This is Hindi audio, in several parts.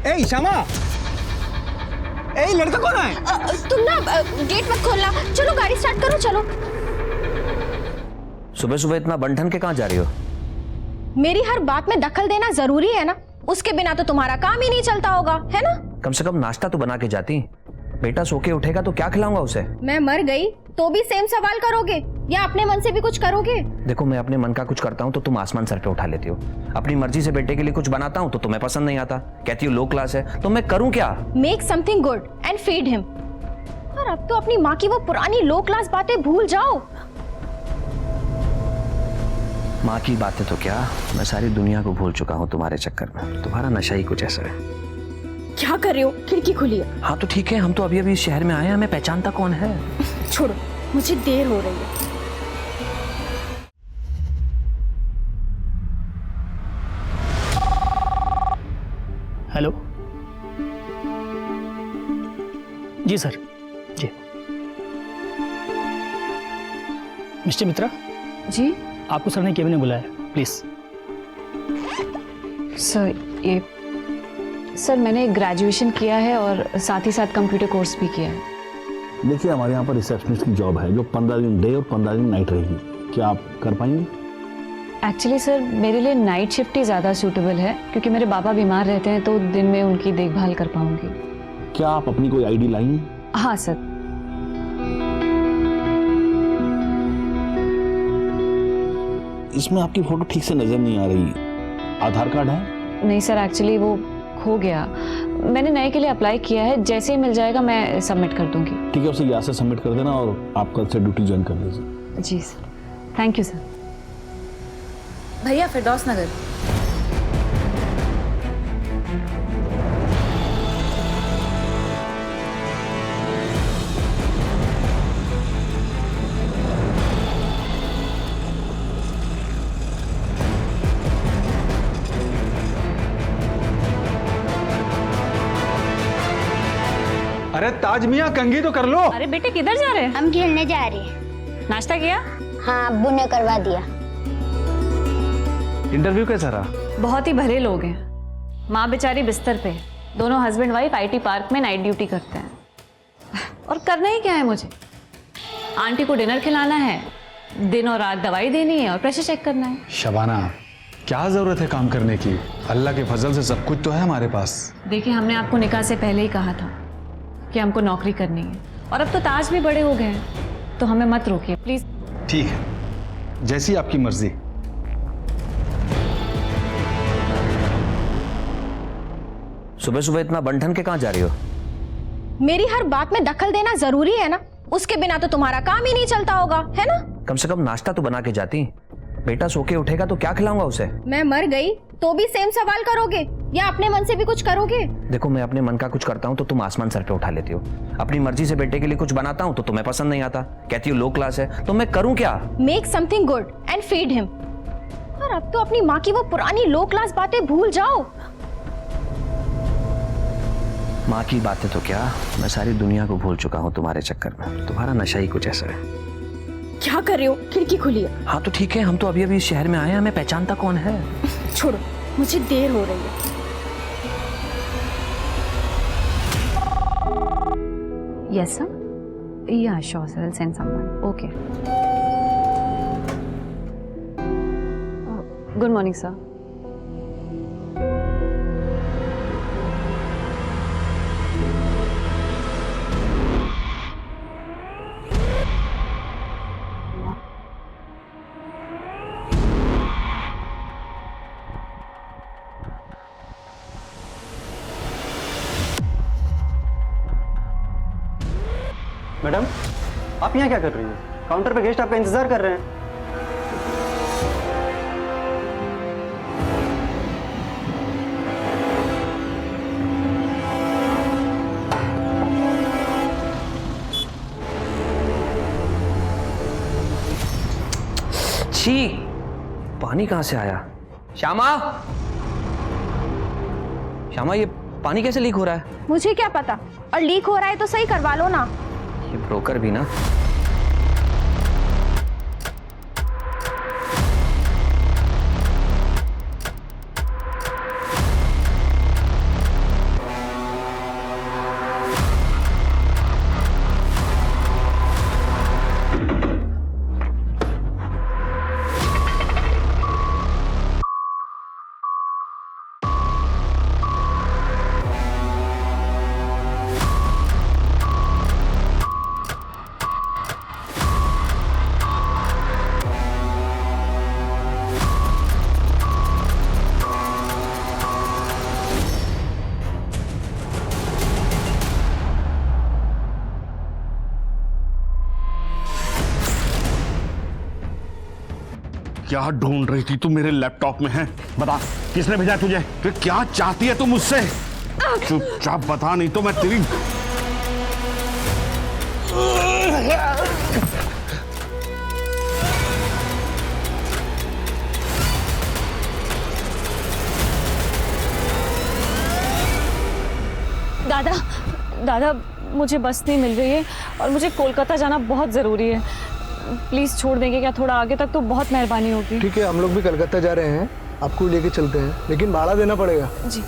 ए श्यामा, ए लड़का कौन है? तुम ना गेट मत खोलना, चलो गाड़ी स्टार्ट करो, चलो। सुबह सुबह इतना बंठन के कहाँ जा रही हो? मेरी हर बात में दखल देना जरूरी है ना, उसके बिना तो तुम्हारा काम ही नहीं चलता होगा, है ना? कम से कम नाश्ता तो बना के जाती। बेटा सो के उठेगा तो क्या खिलाऊंगा उसे? मैं मर गई तो भी सेम सवाल करोगे या अपने मन से भी कुछ करोगे? देखो, मैं अपने मन का कुछ करता हूँ तो तुम आसमान सर पे उठा लेती हो। अपनी मर्जी से बेटे के लिए कुछ बनाता हूँ तो तुम्हें पसंद नहीं आता, कहती हो लो क्लास है, तो मैं करूँ क्या? Make something good and feed him. और अब तो अपनी माँ की वो पुरानी लो क्लास बातें भूल जाओ। माँ की बातें तो क्या, मैं सारी दुनिया को भूल चुका हूँ तुम्हारे चक्कर में। तुम्हारा नशा ही कुछ ऐसा है। क्या कर रहे हो? खिड़की खुली है। हाँ तो ठीक है, हम तो अभी अभी इस शहर में आए हैं, हमें पहचानता कौन है? छोड़ो, मुझे देर हो रही है। हेलो जी सर, जी मिस्टर मित्रा जी आपको सर ने केबिन में बुलाया है, प्लीज। सर मैंने ग्रेजुएशन किया है और साथ ही साथ कंप्यूटर कोर्स भी किया है। देखिए, हमारे यहाँ पर रिसेप्शनिस्ट की जॉब है जो 15 दिन डे और 15 दिन नाइट रहेगी। क्या आप कर पाएंगे? एक्चुअली सर मेरे लिए नाइट शिफ्ट ही ज़्यादा सूटेबल है, क्योंकि मेरे पापा बीमार रहते हैं तो दिन में उनकी देखभाल कर पाऊंगी। क्या आप अपनी कोई आईडी लाई हैं? हाँ सर। इसमें आपकी फोटो ठीक से नजर नहीं आ रही। आधार कार्ड है? नहीं सर, एक्चुअली वो खो गया। मैंने नए के लिए अप्लाई किया है, जैसे ही मिल जाएगा मैं सबमिट कर दूंगी। ठीक है, उसे यहाँ से सबमिट कर देना और आप कल से ड्यूटी ज्वाइन कर लीजिए। जी सर, थैंक यू सर। भैया फिरदौस नगर। अरे ताज मियाँ, कंघी तो कर लो। अरे बेटे किधर जा रहे हैं? हम खेलने जा रहे हैं। नाश्ता किया? हाँ, अब्बू ने करवा दिया। इंटरव्यू कैसा रहा? बहुत ही भले लोग हैं। माँ बेचारी बिस्तर पे है, दोनों हस्बैंड वाइफ आईटी पार्क में नाइट ड्यूटी करते हैं। और करना ही क्या है मुझे? आंटी को डिनर खिलाना है, दिन और रात दवाई देनी है और प्रेशर चेक करना है। शबाना, क्या जरूरत है काम करने की? अल्लाह के फजल से सब कुछ तो है हमारे पास। देखिए, हमने आपको निकाह से पहले ही कहा था कि हमको नौकरी करनी है, और अब तो ताज भी बड़े हो गए हैं, तो हमें मत रोकिए प्लीज। ठीक है, जैसी आपकी मर्जी। सुबह सुबह इतना बंठन के कहाँ जा रही हो? मेरी हर बात में दखल देना जरूरी है ना, उसके बिना तो तुम्हारा काम ही नहीं चलता होगा, है ना? कम से कम नाश्ता तो बना के जाती। बेटा सो के उठेगा तो क्या खिलाऊंगा उसे? मैं मर गई तो भी सेम सवाल करोगे या अपने मन से भी कुछ करोगे? देखो, मैं अपने मन का कुछ करता हूँ तो तुम आसमान सर पे उठा लेती हो। अपनी मर्जी से बेटे के लिए कुछ बनाता हूँ तो तुम्हें पसंद नहीं आता, कहती हो लो क्लास है, तो मैं करूँ क्या? Make something good and feed him. और अब तो अपनी माँ की वो पुरानी लो क्लास बातें भूल जाओ। माँ की बातें तो क्या, मैं सारी दुनिया को भूल चुका हूँ तुम्हारे चक्कर में। तुम्हारा नशा ही कुछ ऐसा है। क्या कर रहे हो? खिड़की खुली है। हाँ तो ठीक है, हम तो अभी अभी इस शहर में आए हैं, हमें पहचानता कौन है? छोड़ो, मुझे देर हो रही है। Yes sir. Yeah, sure sir. I'll send someone. Okay. Good morning sir. Madam, आप यहाँ क्या कर रही हो? काउंटर पे गेस्ट आपका इंतजार कर रहे हैं। छी, पानी कहाँ से आया? श्यामा, श्यामा, ये पानी कैसे लीक हो रहा है? मुझे क्या पता, और लीक हो रहा है तो सही करवा लो ना। ये ब्रोकर भी ना। क्या ढूंढ रही थी तू मेरे लैपटॉप में? है बता, किसने भेजा तुझे? फिर क्या चाहती है तू मुझसे? चुपचाप बता, नहीं तो मैं तेरी दादा दादा, मुझे बस नहीं मिल रही है और मुझे कोलकाता जाना बहुत ज़रूरी है। प्लीज़ छोड़ देंगे क्या थोड़ा आगे तक? तो बहुत मेहरबानी होगी। ठीक है, हम लोग भी कलकत्ता जा रहे हैं, आपको लेके चलते हैं, लेकिन भाड़ा देना पड़ेगा। जी।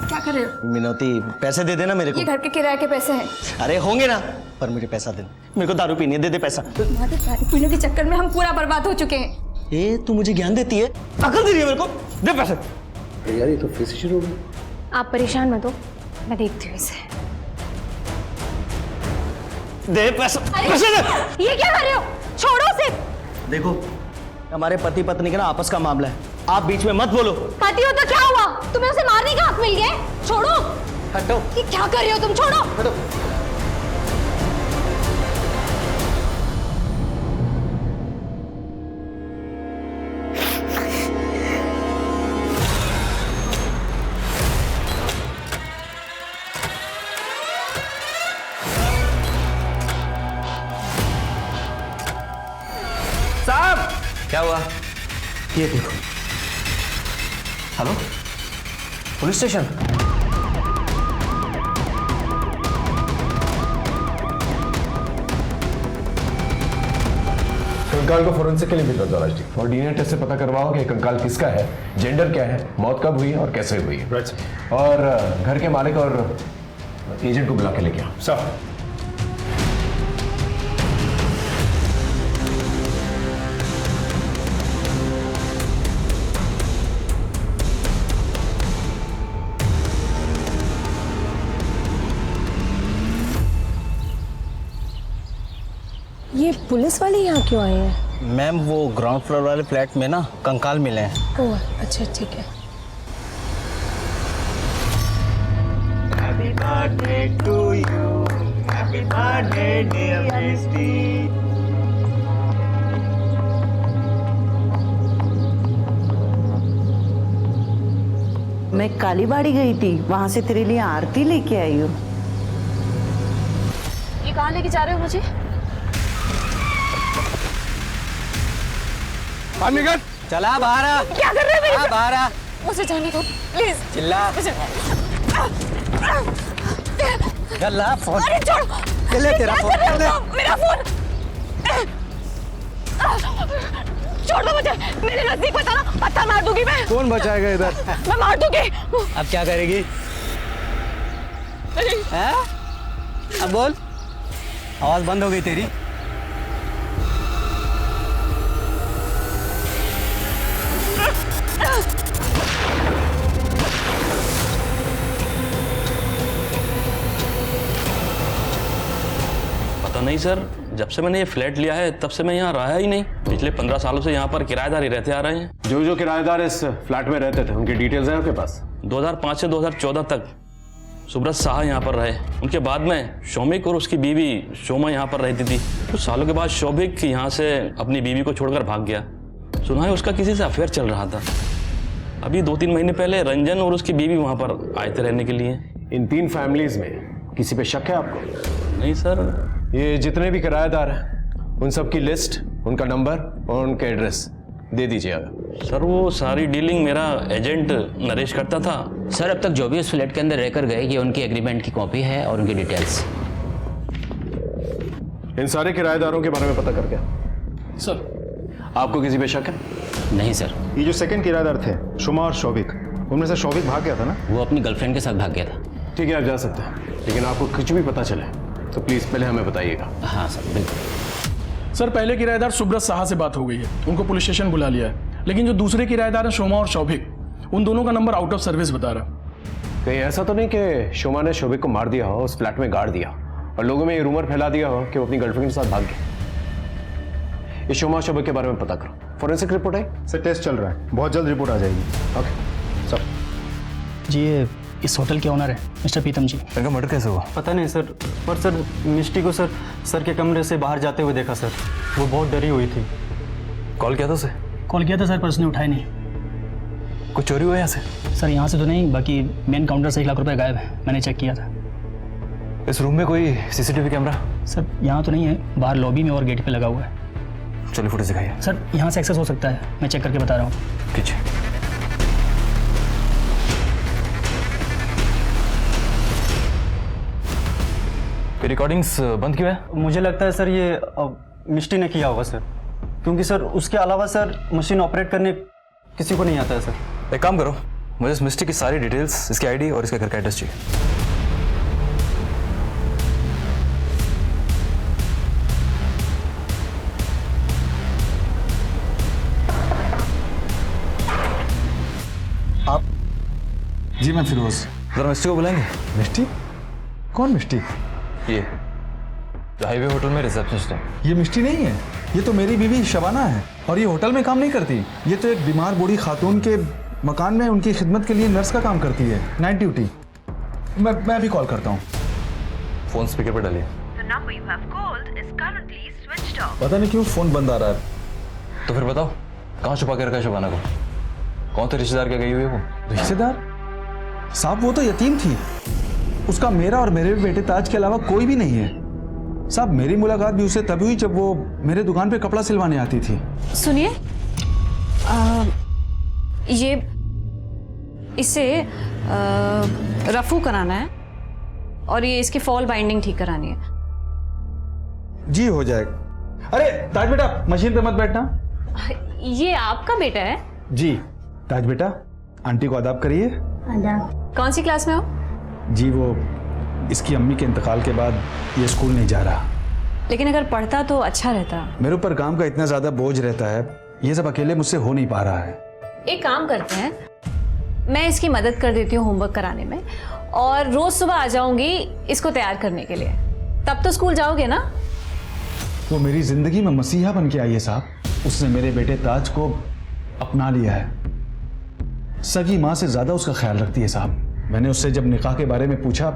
क्या कर रहे हो? मिनोती, पैसे दे देना मेरे को। ये घर के किराए के पैसे हैं। अरे होंगे ना, पर मुझे पैसा दे। मेरे को दारू पीनी है, दे दे पैसा। तुम्हारे दारू पीने के चक्कर में हम पूरा बर्बाद हो चुके हैं। ए, तू मुझे ज्ञान देती है, अकल दे रही है मेरे को। दे पैसे। यार ये तो फिर से शुरू हो गई। आप परेशान मत हो, मैं देखती हूँ इसे। दे पैसा, पैसे दे। ये क्या कर रहे हो? छोड़ो उसे। देखो, हमारे पति पत्नी का ना आपस का मामला है, आप बीच में मत बोलो। पति हो तो क्या हुआ? तुम्हें उसे मारने का हक मिल गया है? छोड़ो। हटो। ये क्या कर रहे हो तुम? छोड़ो। हटो। साहब, क्या हुआ? ये देखो। Hello, police station? कंकाल को फोरेंसिक के लिए भेजा दो राज, और डीएनए टेस्ट से पता करवाओ कि कंकाल किसका है, जेंडर क्या है, मौत कब हुई और कैसे हुई है। और घर के मालिक और एजेंट को बुला के लेके आओ। सर, ये पुलिस वाले यहाँ क्यों आए हैं? मैम, वो ग्राउंड फ्लोर वाले फ्लैट में ना कंकाल मिले हैं। ओह अच्छा, ठीक है। मैं कालीबाड़ी गई थी, वहां से तेरे लिए आरती लेके आई हूँ। ये कहाँ लेके जा रहे हो मुझे? निकल। चला बाहर आ। क्या कर रहे हो मेरे? बाहर आ। मुझे जाने दो प्लीज। चिल्ला। गल्ला फोन। अरे छोड़ो। ले तेरा फोन। मेरा फोन। छोड़ दो मुझे, मेरे नजदीक मत आना, पत्थर मार दूंगी मैं। कौन बचाएगा इधर? मैं मार दूंगी। अब क्या करेगी? हैं? अब बोल। आवाज बंद हो गई तेरी। पता नहीं सर, जब से मैंने ये फ्लैट लिया है तब से मैं यहाँ रहा ही नहीं। पिछले 15 सालों से यहाँ पर किराएदार ही रहते आ रहे हैं। जो जो किराएदार इस फ्लैट में रहते थे उनकी डिटेल्स हैं आपके पास? 2005 से 2014 तक सुब्रत साहा यहाँ पर रहे। उनके बाद में शौमिक और उसकी बीवी शोमा यहाँ पर रहती थी। कुछ सालों के बाद शौमिक यहाँ से अपनी बीवी को छोड़कर भाग गया। सुना है उसका किसी से अफेयर चल रहा था। अभी 2-3 महीने पहले रंजन और उसकी बीवी वहाँ पर आए थे रहने के लिए। इन 3 फैमिलीज में किसी पे शक है आपको? नहीं सर। ये जितने भी किराएदार हैं उन सब की लिस्ट, उनका नंबर और उनके एड्रेस दे दीजिएगा। सर वो सारी डीलिंग मेरा एजेंट नरेश करता था। सर, अब तक जो भी उस फ्लैट के अंदर रहकर गए, ये उनकी एग्रीमेंट की कॉपी है और उनकी डिटेल्स। इन सारे किराएदारों के बारे में पता करके सर। आपको किसी पे शक है? नहीं सर। ये जो सेकंड किराएदार थे, शुमा और शौविक, उनमें से शौविक भाग गया था ना? वो अपनी गर्लफ्रेंड के साथ भाग गया था। ठीक है, आप जा सकते हैं, लेकिन आपको कुछ भी पता चले तो प्लीज पहले हमें बताइएगा। हाँ सर, बिल्कुल। सर, पहले किराएदार सुब्रत साहा से बात हो गई है, उनको पुलिस स्टेशन बुला लिया है, लेकिन जो दूसरे किराएदार हैं शोमा और शौभिक, उन दोनों का नंबर आउट ऑफ सर्विस बता रहा। कहीं ऐसा तो नहीं कि शोमा ने शौविक को मार दिया हो, उस फ्लैट में गाड़ दिया और लोगों में ये रूमर फैला दिया हो कि वो अपनी गर्लफ्रेंड के साथ भाग गया? इस शोमा शौविक के बारे में पता करो। फॉरेंसिक रिपोर्ट है? सर टेस्ट चल रहा है, बहुत जल्द रिपोर्ट आ जाएगी। ओके सब। जी ये इस होटल के ओनर है मिस्टर प्रीतम जी। इनका मर्डर कैसे हुआ? पता नहीं सर, पर सर मिष्टी को सर के कमरे से बाहर जाते हुए देखा सर। वो बहुत डरी हुई थी। कॉल किया था उसे? कॉल किया था सर, पर उसने उठाया नहीं। कुछ चोरी हुआ यहाँ से? सर यहाँ से तो नहीं, बाकी मेन काउंटर से 1 लाख रुपए गायब है, मैंने चेक किया था। इस रूम में कोई सीसीटीवी कैमरा? सर यहाँ तो नहीं है, बाहर लॉबी में और गेट पे लगा हुआ है। चलिए फुटेज दिखाइए। सर यहाँ से एक्सेस हो सकता है, मैं चेक करके बता रहा हूँ। कीजिए। रिकॉर्डिंग्स बंद क्यों है? मुझे लगता है सर ये मिष्टी ने किया होगा सर, क्योंकि सर उसके अलावा सर मशीन ऑपरेट करने किसी को नहीं आता है सर। एक काम करो, मुझे इस मिस्टी की सारी डिटेल्स, इसकी आईडी और इसके घर का एड्रेस चाहिए। आप? जी मैं फिरोज। जरा मिस्टी को बुलाएंगे। मिष्टी? कौन मिष्टी? ये जो हाईवे होटल में रिसेप्शनिस्ट है। ये मिष्टी नहीं है, ये तो मेरी बीवी शबाना है, और ये होटल में काम नहीं करती। ये तो एक बीमार बूढ़ी खातून के मकान में उनकी खिदमत के लिए नर्स का काम करती है, नाइट ड्यूटी। मैं भी कॉल करता हूँ। फोन स्पीकर पर डालिए। पता नहीं क्यों फोन बंद आ रहा है। तो फिर बताओ, कहाँ छुपा के रखा है शबाना को? कौन थे रिश्तेदार के गई हुई है वो? रिश्तेदार? साहब वो तो यतीम थी, उसका मेरा और मेरे बेटे ताज के अलावा कोई भी नहीं है। साहब मेरी मुलाकात भी उससे तभी हुई जब वो मेरे दुकान पे कपड़ा सिलवाने आती थी। सुनिए, ये इसे रफू कराना है और ये इसकी फॉल बाइंडिंग ठीक करानी है। जी हो जाएगा। अरे ताज बेटा मशीन पे मत बैठना। ये आपका बेटा है? जी ताज बेटा, आंटी को आदाब करिए। कौन सी क्लास में हो? जी वो इसकी अम्मी के इंतकाल के बाद ये स्कूल नहीं जा रहा। लेकिन अगर पढ़ता तो अच्छा रहता। मेरे ऊपर काम का इतना ज्यादा बोझ रहता है, ये सब अकेले मुझसे हो नहीं पा रहा है। एक काम करते हैं, मैं इसकी मदद कर देती हूँ होमवर्क कराने में, और रोज सुबह आ जाऊंगी इसको तैयार करने के लिए। तब तो स्कूल जाओगे ना? वो मेरी जिंदगी में मसीहा बन के आई है साहब। उसने मेरे बेटे ताज को अपना लिया है, सगी माँ से ज्यादा उसका ख्याल रखती है साहब। मैंने उससे जब निकाह के बारे में पूछा,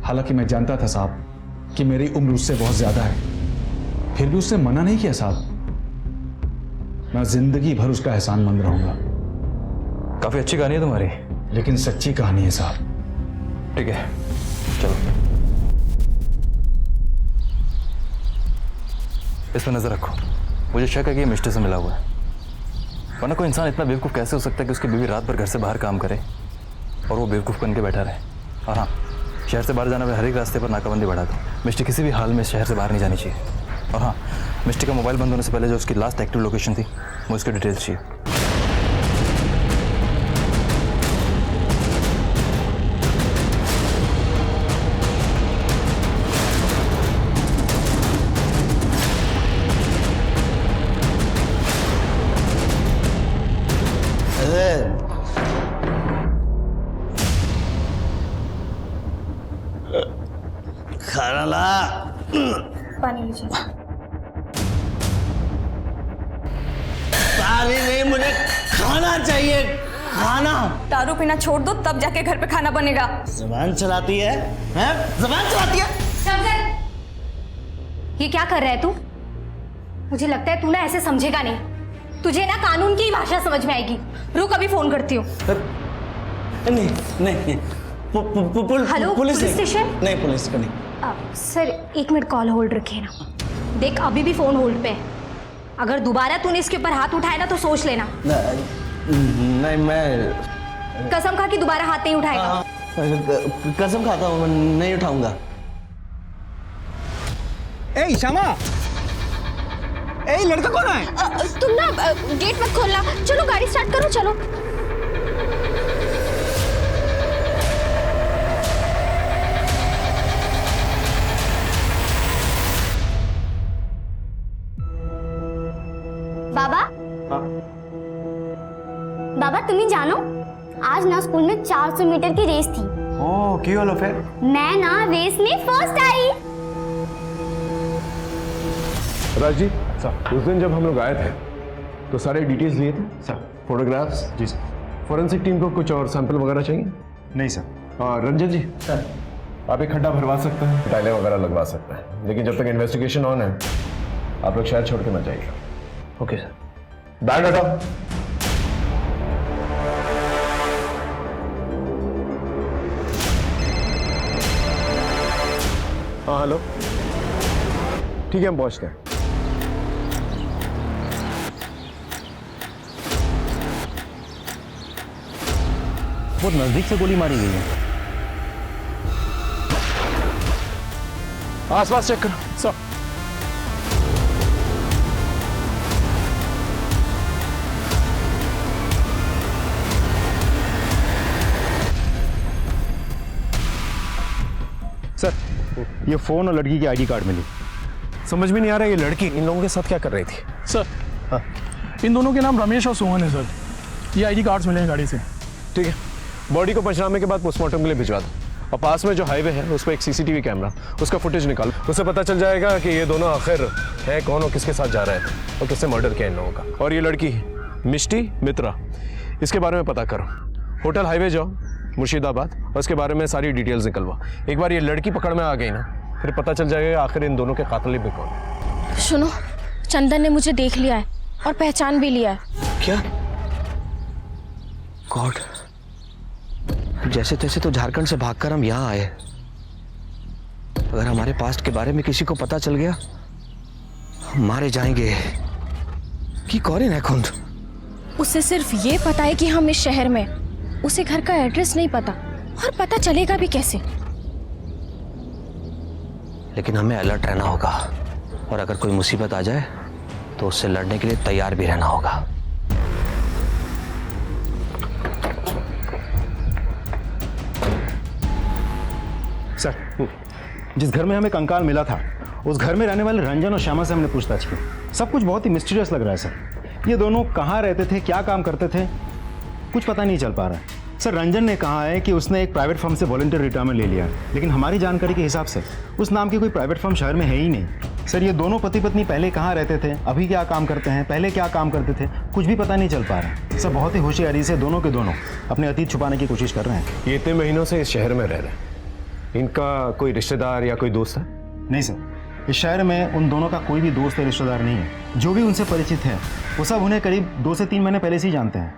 हालांकि मैं जानता था साहब कि मेरी उम्र उससे बहुत ज्यादा है, फिर भी उसने मना नहीं किया साहब। मैं जिंदगी भर उसका एहसानमंद रहूंगा। काफी अच्छी कहानी है तुम्हारी, लेकिन सच्ची कहानी है साहब। ठीक है चलो, इस पर नजर रखो। मुझे शक है कि ये मिस्टर से मिला हुआ है, वरना कोई इंसान इतना बेवकूफ़ कैसे हो सकता है कि उसकी बीवी रात भर घर से बाहर काम करे और वो बेवकूफ़ बन के बैठा रहे। और हाँ, शहर से बाहर जाने वाले हर एक रास्ते पर नाकाबंदी बढ़ा दो। मिस्टी किसी भी हाल में शहर से बाहर नहीं जानी चाहिए। और हाँ, मिस्टी का मोबाइल बंद होने से पहले जो उसकी लास्ट एक्टिव लोकेशन थी, मुझे उसकी डिटेल्स चाहिए। खाना ला। पानी लीजिए। पानी नहीं, मुझे खाना चाहिए, खाना। दारू पीना छोड़ दो, तब जाके घर पे खाना बनेगा। ज़बान चलाती है, हैं? ज़बान चलाती है। ये क्या कर रहा है तू? मुझे लगता है तू ना ऐसे समझेगा नहीं। तुझे ना कानून की भाषा समझ में आएगी। रुक, अभी फोन करती हूँ। नहीं नहीं, हेलो, पुलिस स्टेशन? नहीं, पुलिस का नहीं। सर 1 मिनट कॉल होल्ड रखिए ना। देख अभी भी फोन होल्ड पे है। अगर दोबारा तूने इसके ऊपर हाथ उठाया ना तो सोच लेना। नहीं, मैं कसम खा कि दोबारा हाथ नहीं उठाएगा। कसम खाता हूँ, मैं नहीं उठाऊंगा। ए श्यामा, ए लड़का कौन है? तुम ना गेट मत खोलना। चलो गाड़ी स्टार्ट करो, चलो। बाबा, बाबा तुम्हें जानो, आज ना स्कूल में 400 मीटर की रेस थी। ओह, की होलो फिर? मैं ना रेस में फर्स्ट आई। राज जी, उस दिन जब हम लोग आए थे तो सारे डिटेल्स लिए थे सर? फोटोग्राफ्स? जी सर। फोरेंसिक टीम को कुछ और सैंपल वगैरह चाहिए? नहीं सर। और रंजन जी सर, आप एक खड्डा भरवा सकते हैं, टाइलें वगैरह लगवा सकते हैं, लेकिन जब तक इन्वेस्टिगेशन ऑन है आप लोग शहर छोड़ के मत जाइएगा। Okay sir. बैग हटाओ। हाँ हेलो, ठीक है हम पहुंचते हैं। बहुत नजदीक से गोली मारी गई है। आसपास चेक करो सर। सर ये फोन और लड़की की आईडी कार्ड मिली। समझ में नहीं आ रहा ये लड़की इन लोगों के साथ क्या कर रही थी। सर हाँ। इन दोनों के नाम रमेश और सोहन है सर। ये आईडी कार्ड्स मिले हैं गाड़ी से। ठीक है, बॉडी को पंचनामे के बाद पोस्टमार्टम के लिए भिजवा दो और पास में जो हाईवे है उस पर एक सीसीटीवी कैमरा, उसका फुटेज निकालो। उससे पता चल जाएगा कि ये दोनों आखिर है कौन और किसके साथ जा रहे थे और किससे मर्डर किया इन लोगों का। और ये लड़की मिष्टी मित्रा, इसके बारे में पता करो। होटल हाईवे जाओ मुर्शिदाबाद और इसके बारे में सारी डिटेल्स निकलवा। एक बार ये लड़की पकड़ में आ गई ना, फिर पता चल जाएगा आखिर इन दोनों के कातिल भी कौन। सुनो, चंदन ने मुझे देख लिया है और पहचान भी लिया है। क्या? गॉड, जैसे तैसे तो झारखंड से भागकर हम यहाँ आए। अगर हमारे पास्ट के बारे में किसी को पता चल गया हम मारे जाएंगे। कि कौन है खुंद? उसे सिर्फ ये पता है कि हम इस शहर में, उसे घर का एड्रेस नहीं पता और पता चलेगा भी कैसे। लेकिन हमें अलर्ट रहना होगा और अगर कोई मुसीबत आ जाए तो उससे लड़ने के लिए तैयार भी रहना होगा। सर जिस घर में हमें कंकाल मिला था उस घर में रहने वाले रंजन और श्यामा से हमने पूछताछ की। सब कुछ बहुत ही मिस्टीरियस लग रहा है सर। ये दोनों कहाँ रहते थे, क्या काम करते थे, कुछ पता नहीं चल पा रहा है। सर रंजन ने कहा है कि उसने एक प्राइवेट फर्म से वॉलंटियर रिटायरमेंट ले लिया, लेकिन हमारी जानकारी के हिसाब से उस नाम की कोई प्राइवेट फर्म शहर में है ही नहीं। सर ये दोनों पति पत्नी पहले कहाँ रहते थे, अभी क्या काम करते हैं, पहले क्या काम करते थे, कुछ भी पता नहीं चल पा रहा है। सर बहुत ही होशियारी से दोनों के दोनों अपने अतीत छुपाने की कोशिश कर रहे हैं। ये इतने महीनों से इस शहर में रह रहे हैं, इनका कोई रिश्तेदार या कोई दोस्त है? नहीं सर, इस शहर में उन दोनों का कोई भी दोस्त या रिश्तेदार नहीं है। जो भी उनसे परिचित है वो सब उन्हें करीब 2 से 3 महीने पहले से ही जानते हैं।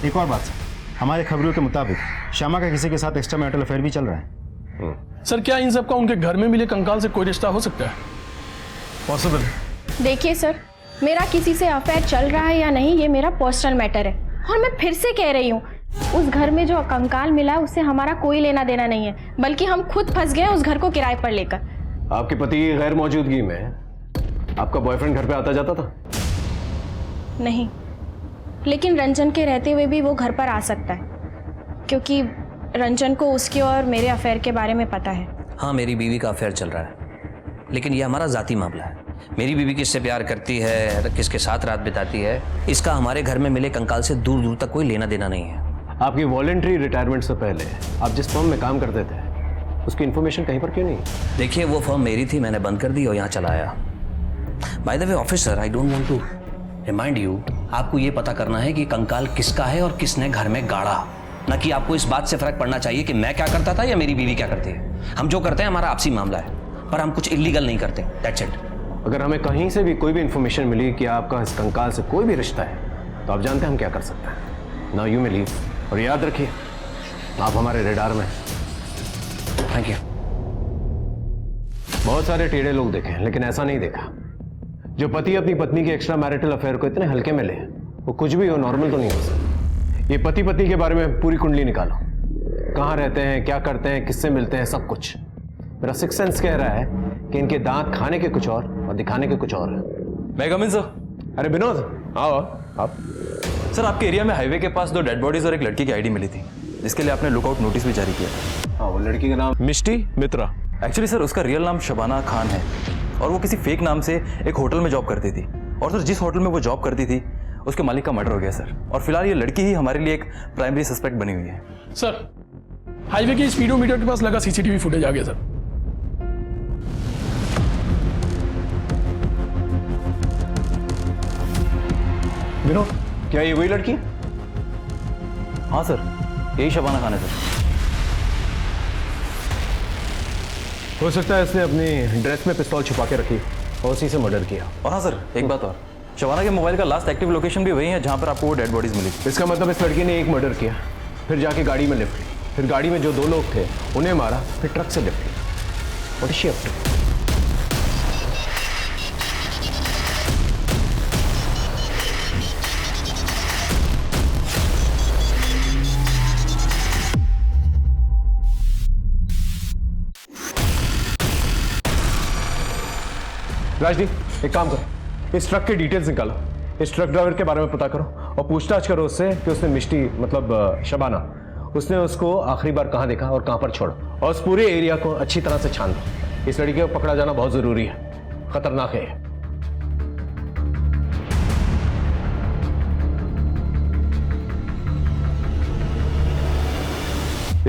एक और बात सर, हमारे खबरों के मुताबिक श्यामा का किसी के साथ एक्स्ट्रा मैरिटल अफेयर भी चल रहा है। सर क्या इन सब का उनके घर में मिले कंकाल से कोई रिश्ता हो सकता है? पॉसिबल। देखिए सर, मेरा किसी से अफेयर चल रहा है या नहीं ये मेरा पर्सनल मैटर है। और मैं फिर से कह रही हूँ, उस घर में जो कंकाल मिला है उससे हमारा कोई लेना देना नहीं है, बल्कि हम खुद फंस गए उस घर को किराए पर लेकर। आपके पति की गैर मौजूदगी में आपका बॉयफ्रेंड घर पे आता जाता था? नहीं, लेकिन रंजन के रहते हुए भी वो घर पर आ सकता है, क्योंकि रंजन को उसके और मेरे अफेयर के बारे में पता है। हाँ, मेरी बीवी का अफेयर चल रहा है, लेकिन ये हमारा जाती मामला है। मेरी बीवी किससे प्यार करती है, किसके साथ रात बिताती है, इसका हमारे घर में मिले कंकाल से दूर दूर तक कोई लेना देना नहीं है। आपकी वॉलंटरी रिटायरमेंट से पहले आप जिस फर्म में काम करते थे उसकी इन्फॉर्मेशन कहीं पर क्यों नहीं? देखिए, वो फर्म मेरी थी, मैंने बंद कर दी और यहाँ चला आया। By the way officer, I don't want to remind you, आपको ये पता करना है कि कंकाल किसका है और किसने घर में गाड़ा, ना कि आपको इस बात से फर्क पड़ना चाहिए कि मैं क्या करता था या मेरी बीवी क्या करती है। हम जो करते हैं हमारा आपसी मामला है, पर हम कुछ इलीगल नहीं करते, दैट्स इट। अगर हमें कहीं से भी कोई भी इंफॉर्मेशन मिली कि आपका इस कंकाल से कोई भी रिश्ता है तो आप जानते हैं हम क्या कर सकते हैं। नाउ यू मे लीव, और याद रखिए आप हमारे रेडार में। Thank you. बहुत सारे टेढ़े लोग देखे हैं, लेकिन ऐसा नहीं देखा जो पति अपनी पत्नी के एक्स्ट्रा मैरिटल अफेयर को इतने हल्के में ले। वो कुछ भी हो, नॉर्मल तो नहीं हो सकता। ये पति पत्नी के बारे में पूरी कुंडली निकालो, कहाँ रहते हैं, क्या करते हैं, किससे मिलते हैं, सब कुछ। मेरा सिक्स सेंस कह रहा है कि इनके दांत खाने के कुछ और दिखाने के कुछ और है। मैं कम इन सर। अरे विनोद आओ आप। सर आपके एरिया में हाईवे के पास 2 डेड बॉडीज और एक लड़की की आईडी मिली थी, जिसके लिए आपने लुकआउट नोटिस भी जारी किया था। हाँ, वो लड़की का नाम मिष्टी मित्रा। एक्चुअली सर उसका रियल नाम शबाना खान है और वो किसी फेक नाम से एक होटल में जॉब करती थी। और सर जिस होटल में वो जॉब करती थी उसके मालिक का मर्डर हो गया सर, और फिलहाल ये लड़की ही हमारे लिए एक प्राइमरी सस्पेक्ट बनी हुई है। सर हाईवे के स्पीडोमीटर के पास लगा सीसीटीवी फुटेज आ गया सर। विनोद, क्या ये वही लड़की? हाँ सर, यही शबाना खान है सर। हो सकता है इसने अपनी ड्रेस में पिस्तौल छुपा के रखी और उसी से मर्डर किया। और हाँ सर, एक बात और, शबाना के मोबाइल का लास्ट एक्टिव लोकेशन भी वही है जहाँ पर आपको वो डेड बॉडीज मिली थी। इसका मतलब इस लड़की ने एक मर्डर किया, फिर जाके गाड़ी में लिफ्ट ली, फिर गाड़ी में जो 2 लोग थे उन्हें मारा, फिर ट्रक से लिफ्ट ली। What is she up to? Rajdeep, एक काम करो, इस ट्रक के डिटेल्स निकालो, इस ट्रक ड्राइवर के बारे में पता करो और पूछताछ करो उससे कि उसने मिष्टी मतलब शबाना, उसने उसको आखिरी बार कहाँ देखा और कहाँ पर छोड़ा, और उस पूरे एरिया को अच्छी तरह से छान दो। इस लड़की को पकड़ा जाना बहुत जरूरी है, खतरनाक है।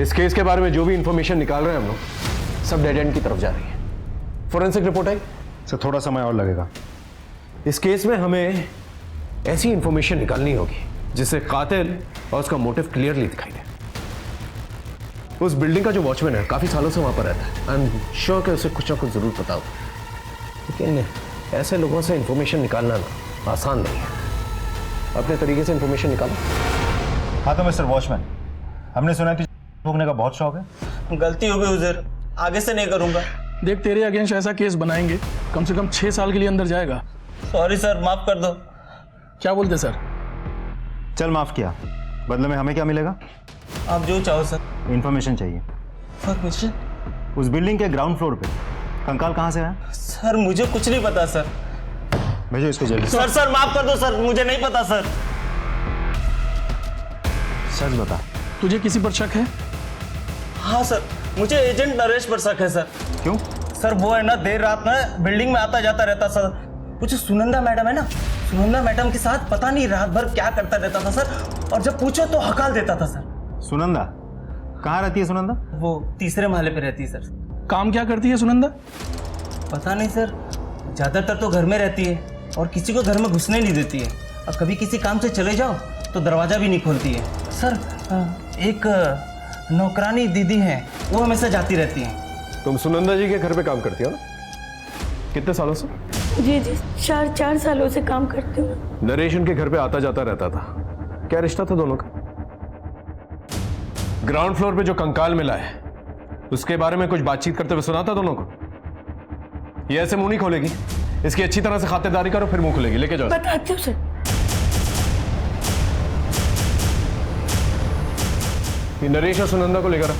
इस केस के बारे में जो भी इंफॉर्मेशन निकाल रहे हैं हम लोग, सब डेड एंड की तरफ जा रही है। फोरेंसिक रिपोर्ट आई सर, थोड़ा समय और लगेगा। इस केस में हमें ऐसी इंफॉर्मेशन निकालनी होगी जिससे कातिल और उसका मोटिव क्लियरली दिखाई दे। उस बिल्डिंग का जो वॉचमैन है काफी सालों से वहां पर रहता है, आई एम श्योर कि उसे कुछ ना कुछ जरूर पता होगा, लेकिन ऐसे लोगों से इंफॉर्मेशन निकालना ना आसान नहीं है। अपने तरीके से इंफॉर्मेशन निकालो। हाँ तो मिस्टर वॉचमैन, हमने सुना कि भोगने का बहुत शौक है। गलती हो गई हुजूर, आगे से नहीं करूँगा। देख, तेरे अगेंस्ट ऐसा केस बनाएंगे कम से कम 6 साल के लिए अंदर जाएगा। सॉरी सर, माफ़ कर दो। क्या बोलते सर? चल माफ किया, बदले में हमें क्या मिलेगा? आप जो चाहो सर। इंफॉर्मेशन चाहिए। परमिशन? उस बिल्डिंग के ग्राउंड फ्लोर पे कंकाल कहाँ से आया? सर मुझे कुछ नहीं पता सर। भेजो इसको जल्दी। सर माफ कर दो सर, मुझे नहीं पता सर। सच बता। तुझे किसी पर शक है? हाँ सर, मुझे एजेंट नरेश पर शक है सर। क्यों? सर वो है ना, देर रात में बिल्डिंग में आता जाता रहता सर। वो जो सुनंदा मैडम है ना, सुनंदा मैडम के साथ पता नहीं रात भर क्या करता रहता था सर, और जब पूछो तो हकाल देता था सर। सुनंदा कहाँ रहती है? सुनंदा वो 3रे महले पे रहती है सर। काम क्या करती है सुनंदा? पता नहीं सर, ज़्यादातर तो घर में रहती है और किसी को घर में घुसने नहीं देती है, और कभी किसी काम से चले जाओ तो दरवाज़ा भी नहीं खोलती है सर। एक नौकरानी दीदी है, वो हमेशा जाती रहती है। तुम सुनंदा जी के घर पे काम करती हो ना? कितने सालों से? जी 4 सालों से काम करती हूँ। नरेश उनके घर पे आता जाता रहता था, क्या रिश्ता था दोनों का? ग्राउंड फ्लोर पे जो कंकाल मिला है उसके बारे में कुछ बातचीत करते हुए सुना था दोनों को? ये ऐसे मुंह नहीं खोलेगी, इसकी अच्छी तरह से खातिरदारी करो फिर मुंह खुलेगी। लेके जाओ। बताती हूँ सर। ये नरेश और सुनंदा को लेकर आ।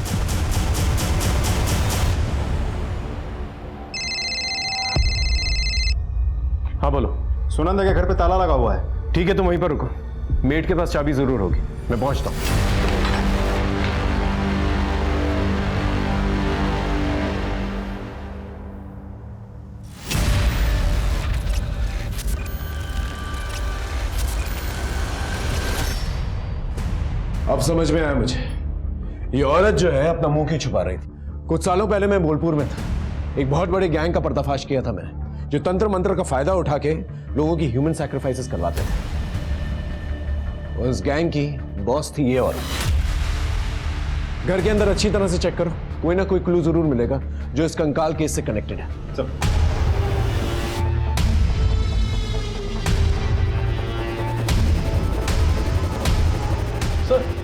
हाँ बोलो। सुनंदा के घर पे ताला लगा हुआ है। ठीक है, तुम वहीं पर रुको, मेट के पास चाबी जरूर होगी, मैं पहुंचता हूं। अब समझ में आया मुझे, ये औरत जो है अपना मुंह क्यों छुपा रही थी। कुछ सालों पहले मैं बोलपुर में था, एक बहुत बड़े गैंग का पर्दाफाश किया था मैंने, जो तंत्र मंत्र का फायदा उठा के लोगों की ह्यूमन सैक्रिफाइसेस करवाते थे। उस गैंग की बॉस थी ये औरत। घर के अंदर अच्छी तरह से चेक करो, कोई ना कोई क्लू जरूर मिलेगा जो इस कंकाल केस से कनेक्टेड है। सर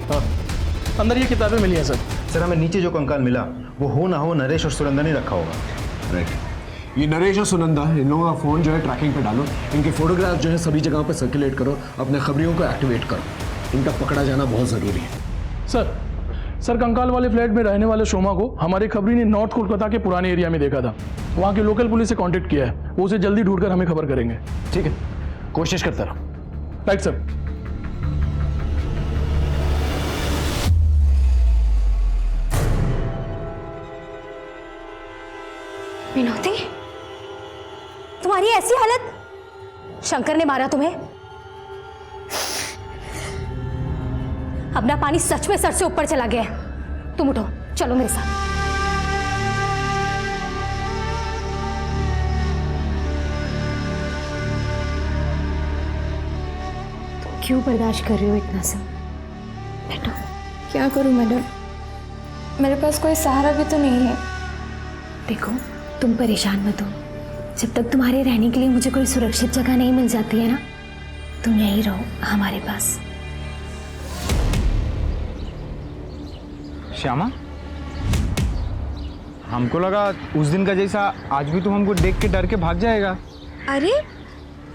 हाँ, अंदर ये किताबें मिली हैं सर। सर हमें नीचे जो कंकाल मिला वो हो ना हो नरेश और सुनंदा ने रखा होगा। राइट, ये नरेश और सुनंदा, इन लोगों का फोन जो है ट्रैकिंग पे डालो, इनके फोटोग्राफ जो है सभी जगहों पे सर्कुलेट करो, अपने खबरियों को एक्टिवेट करो, इनका पकड़ा जाना बहुत जरूरी है। सर कंकाल वाले फ्लैट में रहने वाले शोमा को हमारी खबरी ने नॉर्थ कोलकाता के पुराने एरिया में देखा था। वहाँ की लोकल पुलिस से कांटेक्ट किया है, वो उसे जल्दी ढूंढकर हमें खबर करेंगे। ठीक है, कोशिश करता रहो। Right sir. विनोदी, तुम्हारी ऐसी हालत? शंकर ने मारा तुम्हें? अपना पानी सच में सर से ऊपर चला गया है। तुम उठो, चलो मेरे साथ। तुम क्यों बर्दाश्त कर रही हो इतना सब? बैठो। क्या करूं मैडम? मेरे पास कोई सहारा भी तो नहीं है। देखो, तुम परेशान मत हो। जब तक तुम्हारे रहने के लिए मुझे कोई सुरक्षित जगह नहीं मिल जाती है ना, तुम यहीं रहो हमारे पास। श्यामा, हमको लगा उस दिन का जैसा आज भी तुम हमको देख के डर के भाग जाएगा। अरे,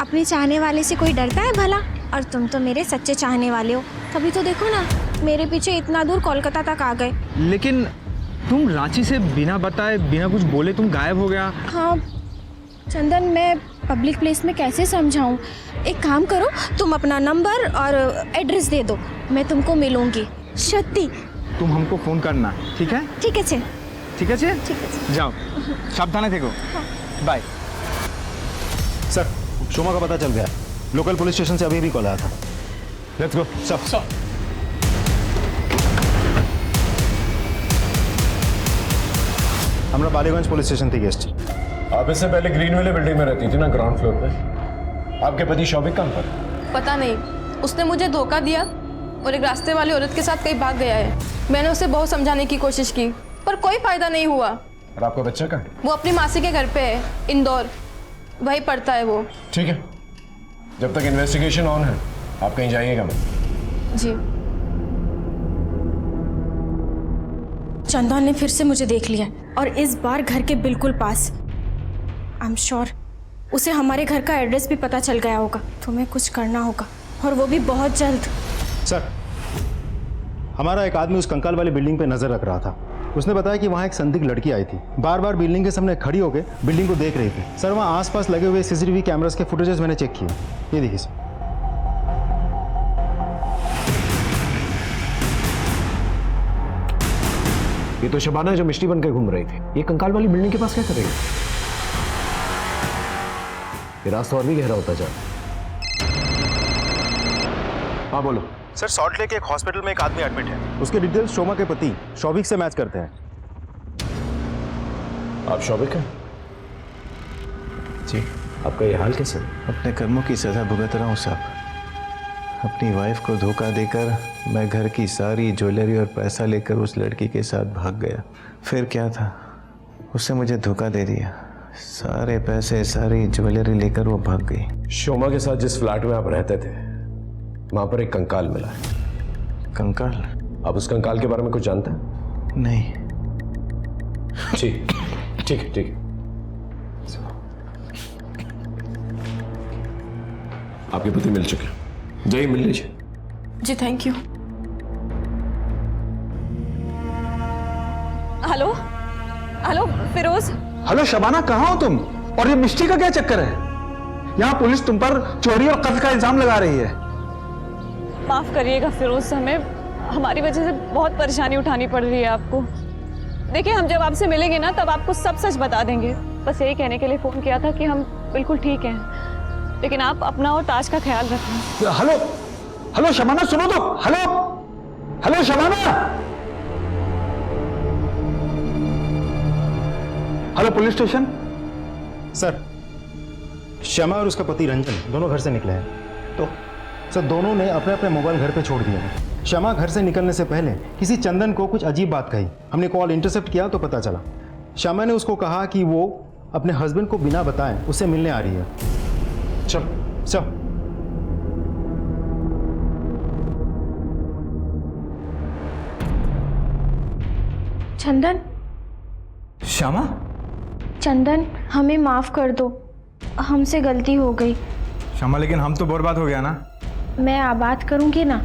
अपने चाहने वाले से कोई डरता है भला? और तुम तो मेरे सच्चे चाहने वाले हो। तभी तो देखो ना, मेरे पीछे इतना दूर कोलकाता तक आ गए। लेकिन तुम रांची से बिना बताए बिना कुछ बोले तुम गायब हो गया। हाँ चंदन, मैं पब्लिक प्लेस में कैसे समझाऊं? एक काम करो, तुम अपना नंबर और एड्रेस दे दो, मैं तुमको मिलूंगी। सत्ती, तुम हमको फोन करना, ठीक है? ठीक है छे। ठीक है छे? ठीक है। जाओ, सावधान देखो। बाय। सर, शोमा का पता चल गया। लोकल पुलिस स्टेशन से अभी भी कॉल आया था। Let's go. सब हमरा बालीगंज पुलिस स्टेशन थी गेस्ट। आप इससे पहले ग्रीन वैली बिल्डिंग में रहती थी ना, ग्राउंड फ्लोर पे। आपके पति शौविक कहाँ पर? पता नहीं, उसने मुझे धोखा दिया और एक रास्ते वाली औरत के साथ कहीं भाग गया है। मैंने उसे बहुत समझाने की कोशिश की पर कोई फायदा नहीं हुआ। और आपका बच्चा कहाँ? वो अपनी मासी के घर पे है, इंदौर, वहीं पढ़ता है वो। ठीक है, जब तक इन्वेस्टिगेशन ऑन है आप कहीं जाइएगा मत। जी। चंदन ने फिर से मुझे देख लिया और इस बार घर के बिल्कुल पास। आई एम श्योर उसे हमारे घर का एड्रेस भी पता चल गया होगा। तुम्हें कुछ करना होगा और वो भी बहुत जल्द। सर, हमारा एक आदमी उस कंकाल वाली बिल्डिंग पे नजर रख रहा था। उसने बताया कि वहाँ एक संदिग्ध लड़की आई थी, बार बार बिल्डिंग के सामने खड़ी होकर बिल्डिंग को देख रही थी। सर, वहाँ आसपास लगे हुए सीसीटीवी कैमरास के फुटेजेस मैंने चेक किए। ये देखिए सर। ये तो शबाना जो मिष्टी बनकर घूम रही थी, ये कंकाल वाली बिल्डिंग के पास क्या करेगी? ये रास्ता और भी गहरा होता जा। हाँ बोलो। सर, सॉल्ट लेक एक हॉस्पिटल में एक आदमी एडमिट है। उसके डिटेल्स शोमा के पति शौविक से मैच करते हैं। आप शौविक हैं? जी। आपका ये हाल कैसे? अपने कर्मों की सजा भुगत रहा हूँ साहब। अपनी वाइफ को धोखा देकर मैं घर की सारी ज्वेलरी और पैसा लेकर उस लड़की के साथ भाग गया। फिर क्या था, उसने मुझे धोखा दे दिया। सारे पैसे सारी ज्वेलरी लेकर वो भाग गई। शोमा के साथ जिस फ्लैट में आप रहते थे वहां पर एक कंकाल मिला है। कंकाल? आप उस कंकाल के बारे में कुछ जानते हैं? नहीं। ठीक ठीक ठीक। आपके पति मिल चुके हैं, जाइए मिल लीजिए। जी thank you. Hello hello Firoz. Hello Shabana, कहाँ हो तुम? और ये मिष्टी का क्या चक्कर है? यहाँ पुलिस तुम पर चोरी और कत्ल का इल्जाम लगा रही है। माफ़ करिएगा फिरोज, हमें हमारी वजह से बहुत परेशानी उठानी पड़ रही है आपको। देखिए, हम जब आपसे मिलेंगे ना तब आपको सब सच बता देंगे। बस यही कहने के लिए फ़ोन किया था कि हम बिल्कुल ठीक हैं, लेकिन आप अपना और ताज का ख्याल रखना। हेलो हेलो शबाना, सुनो तो। Hello hello Shabana. Hello police station. Sir, Shyama और उसका पति रंजन दोनों घर से निकले हैं। तो सर, दोनों ने अपने अपने मोबाइल घर पे छोड़ दिए हैं। श्यामा घर से निकलने से पहले किसी चंदन को कुछ अजीब बात कही। हमने कॉल इंटरसेप्ट किया तो पता चला श्यामा ने उसको कहा कि वो अपने हस्बैंड को बिना बताए उससे मिलने आ रही है। चल चल। चंदन। श्यामा। चंदन, हमें माफ कर दो, हमसे गलती हो गई। श्यामा, लेकिन हम तो बर्बाद हो गया ना। मैं आबाद करूंगी ना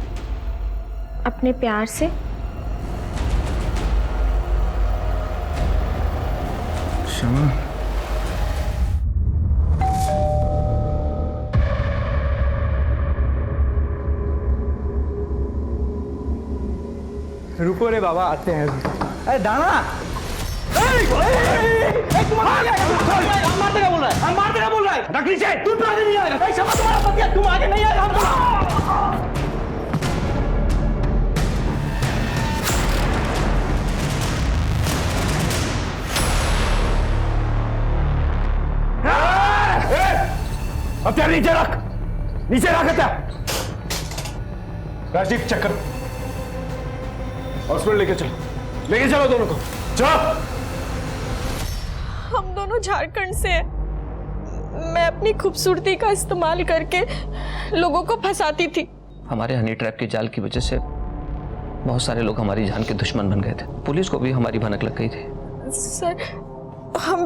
अपने प्यार से। श्यामा, रुको रे बाबा, आते हैं। अरे दाना, मारते क्या बोल रहा है? मारते क्या बोल रहा है? नकली से तू आगे नहीं आएगा। क्षमा, तुम्हारा पति है, तुम आगे नहीं आएगा। अब क्या नीचे रख, नीचे रख। राजदीप चक्कर। हॉस्पिटल लेके चलो दोनों को, चलो। हम दोनों झारखंड से हैं। मैं अपनी खूबसूरती का इस्तेमाल करके लोगों को फंसाती थी। हमारे हनी ट्रैप के जाल की वजह से बहुत सारे लोग हमारी जान के दुश्मन बन गए थे। पुलिस को भी हमारी भनक लग गई थी। सर, हम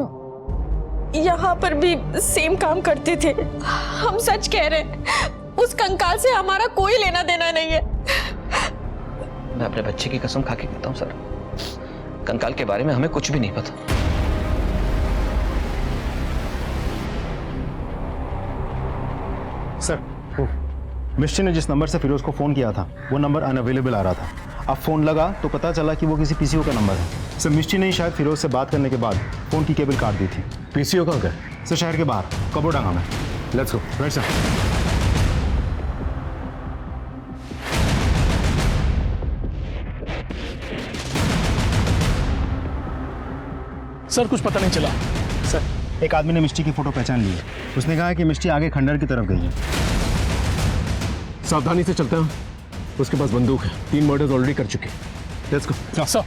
यहाँ पर भी सेम काम करते थे। हम सच कह रहे हैं, उस कंकाल से हमारा कोई लेना देना नहीं है। मैं अपने बच्चे की कसम खा के कहता हूँ सर, कंकाल के बारे में हमें कुछ भी नहीं पता। सर, मिस्टी ने जिस नंबर से फिरोज को फोन किया था वो नंबर अनअवेलेबल आ रहा था। अब फोन लगा तो पता चला कि वो किसी पीसीओ का नंबर है। सर, मिस्टी ने ही शायद फिरोज से बात करने के बाद फोन की केबल काट दी थी। पीसीओ कहाँ गए? सर, शहर के बाहर कबोडांगा में। Let's go. Right sir. Sir कुछ पता नहीं चला। सर, एक आदमी ने मिस्टी की फोटो पहचान ली है। उसने कहा है कि मिस्टी आगे खंडर की तरफ गई है। सावधानी से चलते हैं। उसके पास बंदूक है, 3 मर्डर्स ऑलरेडी कर चुके। Let's go. Sir,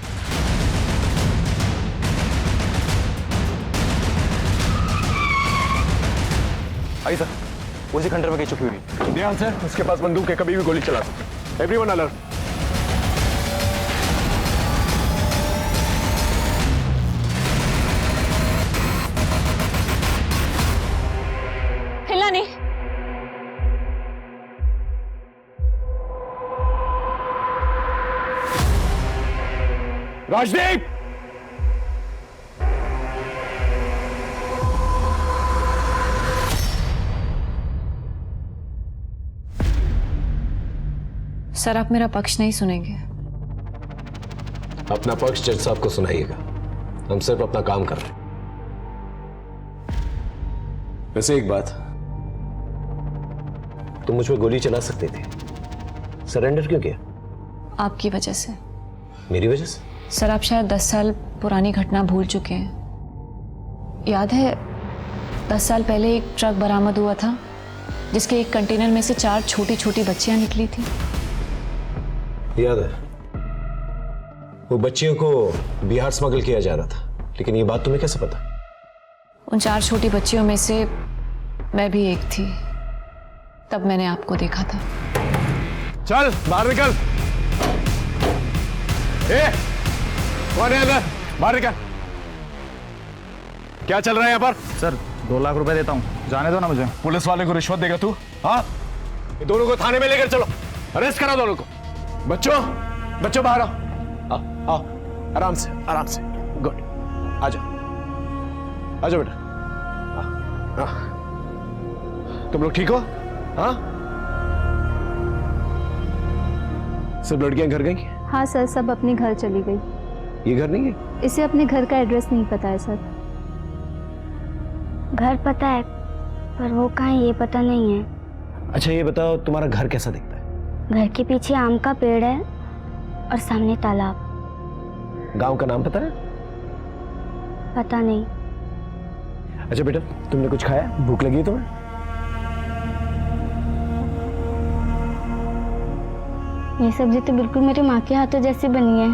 I sir, उसी खंडर में गई चुकी हुई। ध्यान से, उसके पास बंदूक है, कभी भी गोली चला सकता। Everyone alert. हिला नहीं। राजदीप, सर आप मेरा पक्ष नहीं सुनेंगे। अपना पक्ष जज साहब को सुनाइएगा। हम सिर्फ अपना काम कर रहे हैं। वैसे एक बात, तुम मुझ पर गोली चला सकते थे, सरेंडर क्यों किया? आपकी वजह से। मेरी वजह से? सर आप शायद 10 साल पुरानी घटना भूल चुके हैं। याद है 10 साल पहले एक ट्रक बरामद हुआ था जिसके एक कंटेनर में से 4 छोटी छोटी बच्चियां निकली थी। याद है। वो बच्चियों को बिहार स्मगल किया जा रहा था, लेकिन ये बात तुम्हें कैसे पता? उन 4 छोटी बच्चियों में से मैं भी एक थी। तब मैंने आपको देखा था। चल बाहर निकल। कौन है अंदर? बाहर निकल। क्या चल रहा है यहाँ पर? सर, 2 लाख रुपए देता हूँ, जाने दो ना मुझे। पुलिस वाले को रिश्वत देगा तू? हाँ, ये दोनों को थाने में लेकर चलो, अरेस्ट करो दोनों को। बच्चों बाहर आओ। आओ, आराम से गुड। आ जाओ बेटा। तुम लोग ठीक हो? हाँ, सब लड़कियां घर गई? हाँ सर, सब अपने घर चली गई। ये घर नहीं है? इसे अपने घर का एड्रेस नहीं पता है सर। घर पता है पर वो कहाँ है ये पता नहीं है। अच्छा ये बताओ, तुम्हारा घर कैसा दिखता है? घर के पीछे आम का पेड़ है और सामने तालाब। गांव का नाम पता है? पता नहीं। अच्छा बेटा, तुमने कुछ खाया? भूख लगी है तुम्हें? ये सब्जी तो बिल्कुल मेरी माँ के हाथों जैसी बनी है।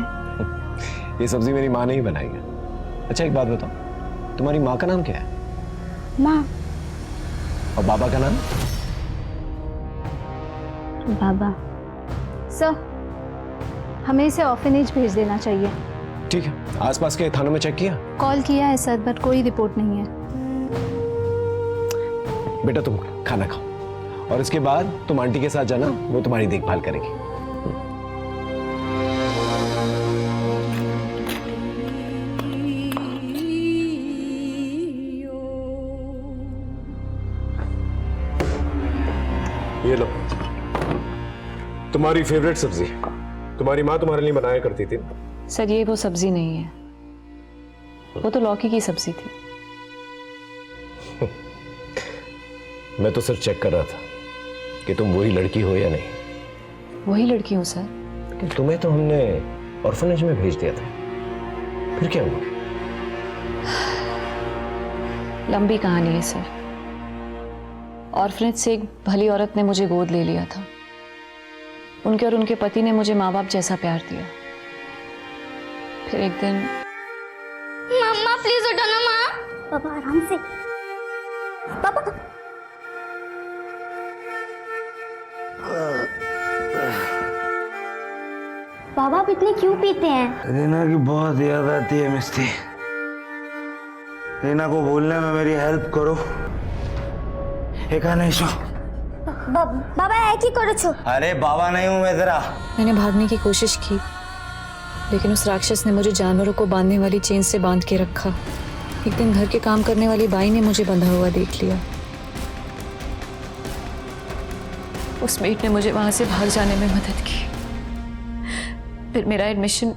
ये सब्जी मेरी माँ ने ही बनाई है। अच्छा एक बात बताओ, तुम्हारी माँ का नाम क्या है? माँ। और बाबा का नाम? बाबा। सर, हमें इसे ऑर्फनेज भेज देना चाहिए। ठीक है, आसपास के थानों में चेक किया? कॉल किया है सर, बट कोई रिपोर्ट नहीं है। बेटा तुम खाना खाओ और इसके बाद तुम आंटी के साथ जाना, वो तुम्हारी देखभाल करेगी। ये लो, तुम्हारी फेवरेट सब्जी, तुम्हारी माँ तुम्हारे लिए बनाया करती थी। सर ये वो सब्जी नहीं है, वो तो लौकी की सब्जी थी। मैं तो सिर्फ चेक कर रहा था कि तुम वही लड़की हो या नहीं। वही लड़की हूँ सर। लेकिन तुम्हें तो हमने ऑर्फनेज में भेज दिया था, फिर क्या हुआ? लंबी कहानी है सर। ऑर्फनेज से एक भली औरत ने मुझे गोद ले लिया था। उनके और उनके पति ने मुझे माँ बाप जैसा प्यार दिया। फिर एक दिन मम्मा प्लीज उठो ना माँ। पापा आराम से। पापा पापा आप इतने क्यों पीते हैं? रीना की बहुत याद आती है मिस्टी। रीना को बोलने में मेरी हेल्प करो। एक नहीं सो। बाबा है की करो छो। अरे बाबा नहीं हूं मैं तेरा। मैंने भागने की कोशिश की, लेकिन उस राक्षस ने मुझे जानवरों को बांधने वाली चेन से बांध के रखा। एक दिन घर के काम करने वाली बाई ने मुझे बंधा हुआ देख लिया। उस मेट ने मुझे वहां से भाग जाने में मदद की। फिर मेरा एडमिशन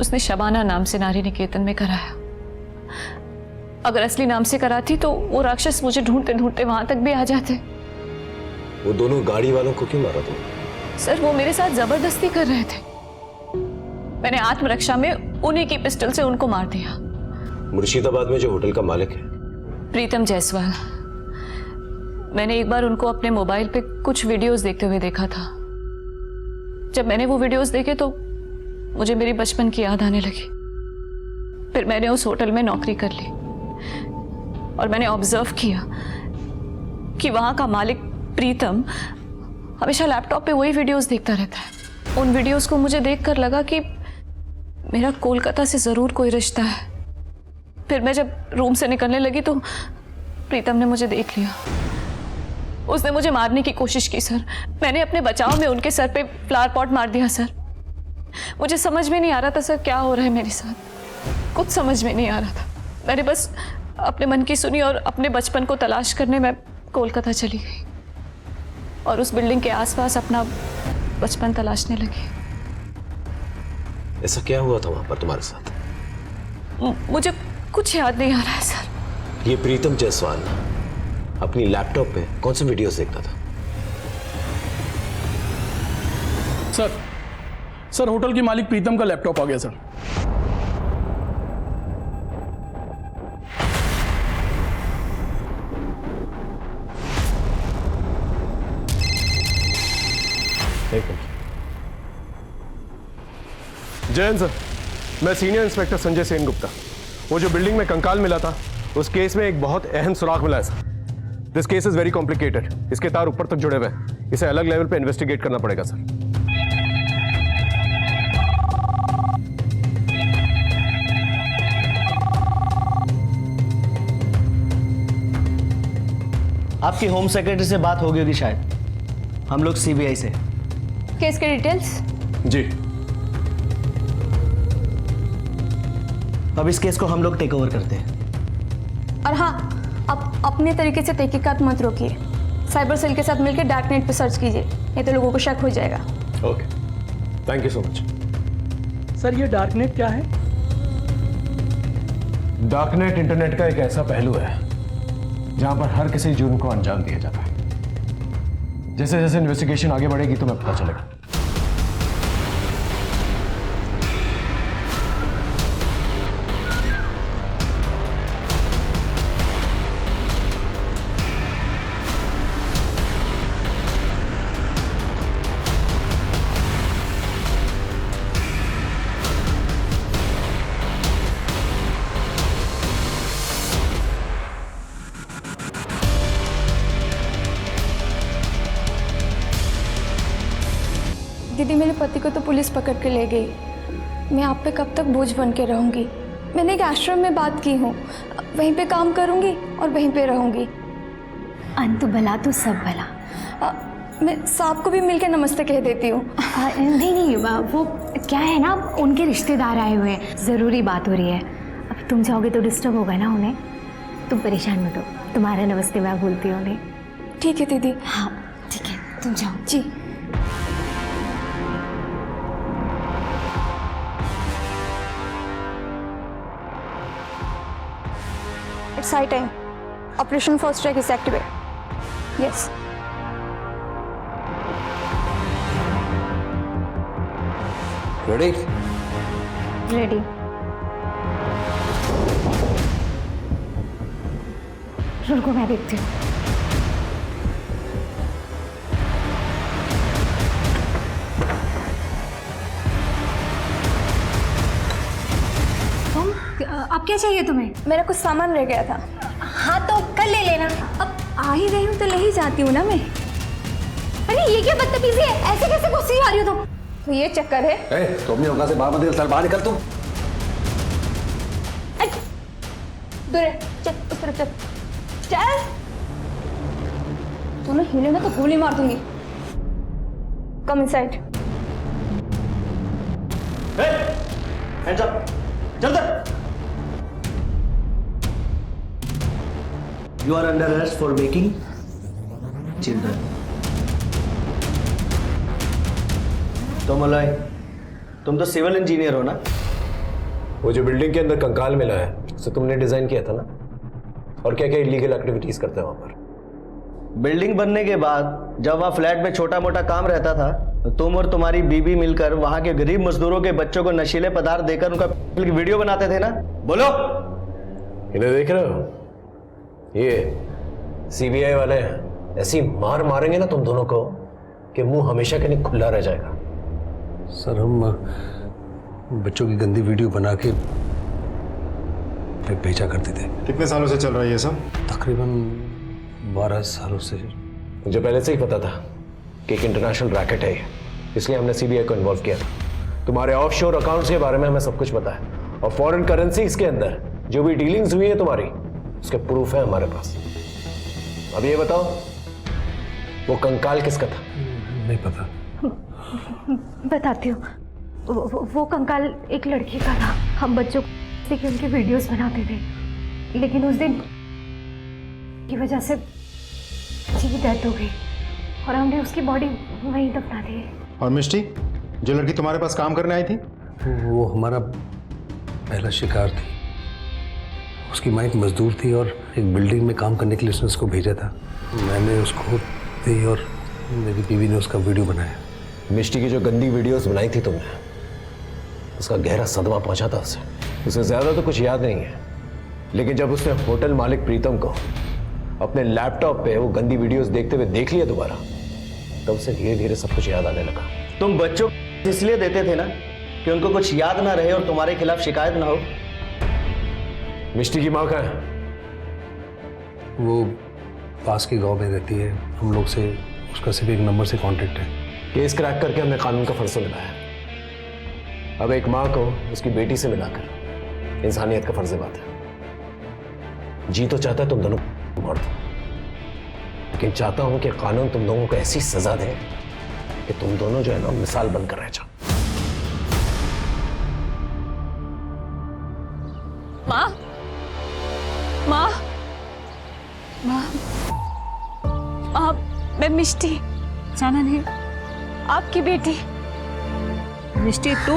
उसने शबाना नाम से नारी निकेतन में कराया। अगर असली नाम से कराती तो वो राक्षस मुझे ढूंढते ढूंढते वहां तक भी आ जाते। वो दोनों गाड़ी वालों को क्यों मारा तुमने? सर वो मेरे साथ जबरदस्ती कर रहे थे। मैंने आत्मरक्षा में उन्हीं की पिस्टल से उनको मार दिया। मुर्शिदाबाद में जो होटल का मालिक है प्रीतम जायसवाल। मैंने एक बार उनको अपने मोबाइल पे कुछ वीडियोस देखते हुए देखा था। जब मैंने वो वीडियोस देखे तो मुझे मेरी बचपन की याद आने लगी। फिर मैंने उस होटल में नौकरी कर ली और मैंने ऑब्जर्व किया कि वहां का मालिक प्रीतम हमेशा लैपटॉप पे वही वीडियोस देखता रहता है। उन वीडियोस को मुझे देखकर लगा कि मेरा कोलकाता से जरूर कोई रिश्ता है। फिर मैं जब रूम से निकलने लगी तो प्रीतम ने मुझे देख लिया। उसने मुझे मारने की कोशिश की सर। मैंने अपने बचाव में उनके सर पे फ्लावर पॉट मार दिया सर। मुझे समझ में नहीं आ रहा था सर क्या हो रहा है मेरे साथ। कुछ समझ में नहीं आ रहा था। मैंने बस अपने मन की सुनी और अपने बचपन को तलाश करने में कोलकाता चली गई और उस बिल्डिंग के आसपास अपना बचपन तलाशने लगी। ऐसा क्या हुआ था वहां पर तुम्हारे साथ? मुझे कुछ याद नहीं आ रहा है सर। ये प्रीतम जायसवाल अपनी लैपटॉप पे कौन से वीडियोस देखता था? सर होटल के मालिक प्रीतम का लैपटॉप आ गया सर। जयन सर, मैं सीनियर इंस्पेक्टर संजय सेन गुप्ता। वो जो बिल्डिंग में कंकाल मिला था उस केस में एक बहुत अहम सुराग मिला है sir. This case is very complicated. इसके तार ऊपर तक जुड़े हुए हैं। इसे अलग लेवल पे इन्वेस्टिगेट करना पड़ेगा सर। आपकी होम सेक्रेटरी से बात हो गई होगी शायद। हम लोग सीबीआई से। केस के डिटेल्स? जी। अब इस केस को हम लोग टेक ओवर करते हैं। और हाँ, आप अपने तरीके से तहकीकात मत रोकिए। साइबर सेल के साथ मिलकर डार्क नेट पर सर्च कीजिए, नहीं तो लोगों को शक हो जाएगा। Okay, thank you so much. Sir ये डार्क नेट क्या है? डार्क नेट इंटरनेट का एक ऐसा पहलू है जहां पर हर किसी जुर्म को अंजाम दिया जाता है। जैसे जैसे इन्वेस्टिगेशन आगे बढ़ेगी तुम्हें पता चलेगा। दीदी, मेरे पति को तो पुलिस पकड़ के ले गई। मैं आप पे कब तक बोझ बन के रहूंगी? मैंने एक आश्रम में बात की हूँ, वहीं पे काम करूंगी और वहीं पे रहूंगी। अंत भला तो सब भला। मैं साहब को भी मिलकर नमस्ते कह देती हूँ। नहीं वो क्या है ना, उनके रिश्तेदार आए हुए हैं, ज़रूरी बात हो रही है। अब तुम जाओगे तो डिस्टर्ब होगा ना उन्हें। तुम परेशान मत हो, तुम्हारा नमस्ते मैं बोलती हूँ उन्हें। ठीक है दीदी। हाँ ठीक है, तुम जाओ। जी। It's high time. Operation First Strike is activated. Yes. Ready? Ready. रुको मैं देखती हूँ। चाहिए तुम्हें? मेरा कुछ सामान रह गया था। हाँ तो कल ले लेना। अब आ ही रही हूँ तो ले ही जाती हूँ ना मैं। अरे ये क्या बदतमीजी है, ऐसे कैसे गुस्से आ रही हो तुम? तो ये चक्कर है। तो अपनी औकात से बाहर मत निकल, चल बाहर निकल तुम। दूर है, चल उस तरफ चल। चल तूने हिले ना तो गोली मार दूंगी। Come inside. हैंड्स अप, जल्दी। You are under arrest for making children. तो मलय, तुम तो सिविल इंजीनियर हो ना? वो जो बिल्डिंग के अंदर कंकाल मिला है उसे तुमने डिजाइन किया था ना? और क्या क्या इलीगल एक्टिविटीज करते हैं वहां पर? बिल्डिंग बनने के बाद जब वहाँ फ्लैट में छोटा मोटा काम रहता था तो तुम और तुम्हारी बीवी मिलकर वहाँ के गरीब मजदूरों के बच्चों को नशीले पदार्थ देकर उनका वीडियो बनाते थे ना? बोलो। इन्हें देख रहे हो? ये सीबीआई वाले ऐसी मार मारेंगे ना तुम दोनों को कि मुंह हमेशा के लिए खुला रह जाएगा। सर हम बच्चों की गंदी वीडियो बना के भेजा करते थे। कितने सालों से चल रहा है ये सब? तकरीबन 12 सालों से। मुझे पहले से ही पता था कि एक इंटरनेशनल रैकेट है, इसलिए हमने सीबीआई को इन्वॉल्व किया। तुम्हारे ऑफशोर अकाउंट्स के बारे में हमें सब कुछ पता है और फॉरेन करेंसीज के अंदर जो भी डीलिंग्स हुई है तुम्हारी, उसके प्रूफ है हमारे पास। अब ये बताओ वो कंकाल किसका था? नहीं पता। बताती हूँ। वो कंकाल एक लड़की का था। हम बच्चों को उनकी वीडियोस बनाते थे, लेकिन उस दिन की वजह से उसकी डेथ हो गई और हमने उसकी बॉडी वहीं दफना दी। और मिष्टी, जो लड़की तुम्हारे पास काम करने आई थी? वो हमारा पहला शिकार थी। उसकी माँ एक मजदूर थी और एक बिल्डिंग में काम करने के लिए उसने उसको भेजा था। मैंने उसको दी और मेरी बीवी ने उसका वीडियो बनाया। मिष्टी की जो गंदी वीडियोस बनाई थी तुमने, उसका गहरा सदमा पहुंचा था उसे ज्यादा तो कुछ याद नहीं है, लेकिन जब उसने होटल मालिक प्रीतम को अपने लैपटॉप पे वो गंदी वीडियोस देखते हुए देख लिया दोबारा, तब उसे धीरे धीरे सब कुछ याद आने लगा। तुम बच्चों इसलिए देते थे ना कि उनको कुछ याद ना रहे और तुम्हारे खिलाफ शिकायत ना हो। मिष्टी की माँ कहाँ है? वो पास के गांव में रहती है। हम लोग से उसका सिर्फ एक नंबर से कांटेक्ट है। केस क्रैक करके हमने कानून का फरसा मिलाया। अब एक माँ को उसकी बेटी से मिलाकर इंसानियत का फर्ज बात है। जी तो चाहता है तुम दोनों मार दो, लेकिन चाहता हूं कि कानून तुम दोनों को ऐसी सजा दे कि तुम दोनों जो है ना मिसाल बनकर रह जाओ। माँ, माँ, माँ, माँ, मैं मिष्टी, जाना नहीं, आपकी बेटी। मिष्टी तू?